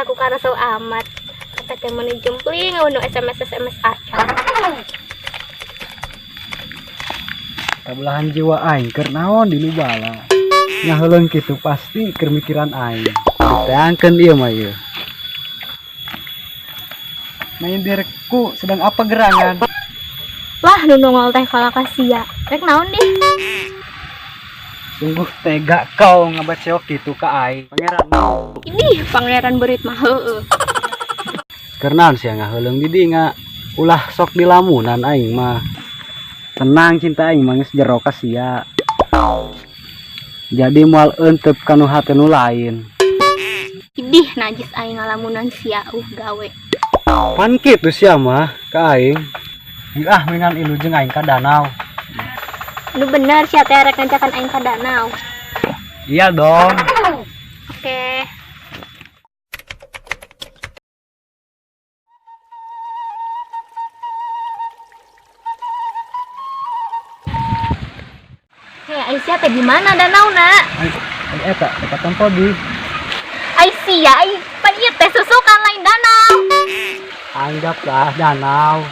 aku karena so amat. Kata teh mau jempling nu SMS acan. Tabelahan jiwa aing keur naon di nu bala. Nya heuleung kitu pasti keur mikiran aing. Ditayangkeun ieu mah ieu. Main direkku sedang apa gerangan? Lah nu nongol teh kalakasia. Rek naon deh? Sungguh tega kau ngabaceok gitu ka aing. Pangeran mau. Ini pangeran beurit mah heueuh. Karena sia ngaheuleung di dinya ulah sok dilamunan aing mah. Tenang cinta aing mah geus jero ka sia. Jadi moal eunteup kanu hate nu lain. Idih najis aing ngalamunan sia gawe. Pan kitu sia mah ka aing. Ah minan ilujeng aing ka danau. Nu bener sia teh rek ngajakan aing ka danau. Iya dong. Oke. Hei, Aisyah teh di mana danau nak? Ai eta tempat podi. Aisyah, ai pan ieu teh susukan lain danau. Anggaplah danau.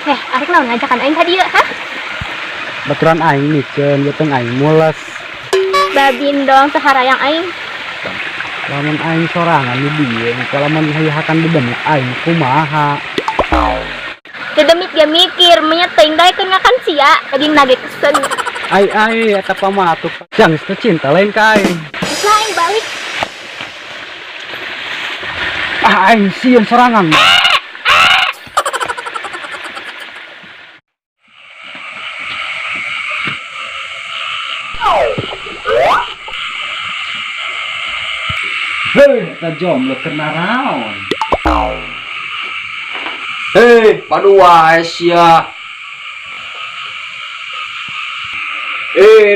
Arek naon ngajakan aing ka dieu, hah? Baturan aing mikeun jeung aing mules. Babin dong saharayang aing. Lamun aing sorangan di dieu, kalamun dihayahakan bebenuk aing kumaha? Teu demit ge mikir, nya teuing daekeun ngakan sia, geuning nage kesen. Ai eta pamatuk. Jang geus cinta lain ka aing. Geus lah aing balik. Aing sieun sorangan. Hei, kita jomblo kena raon. Hei, padua sia.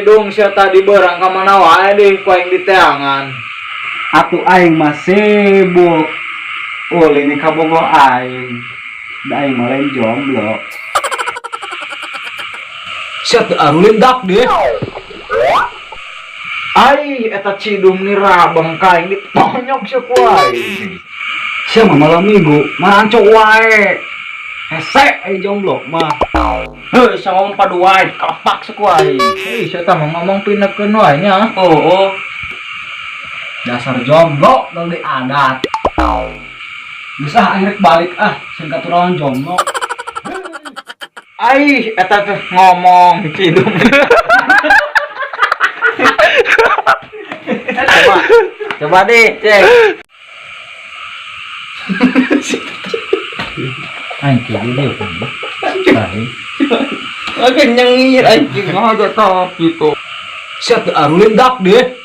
Dong sia tadi barang ka mana wae deh ku aing di teangan. Atuh aing mah sibuk. Ulin ini kabogo aing. Da aing mah lain jomblo. Sia teu arulin dak deh. Ai eta cidum ni rabang ka aing ditonyok sia ku aing. Sia mah malam minggu marancok wae. Hese aing jomblo mah. Heuh, sama padua kapak sia ku aing. Hei, sia tah ngomong pindakeun wae nya. Oh. Dasar jomblo dong di adat. Bisa aing rek balik sing katurangan jomblo. Ai eta teh ngomong cidum. Coba deh cek. Anjing dia kan. Baik. Oke nyengir anjing aja tapi tuh. Sia teu arulin dak deh.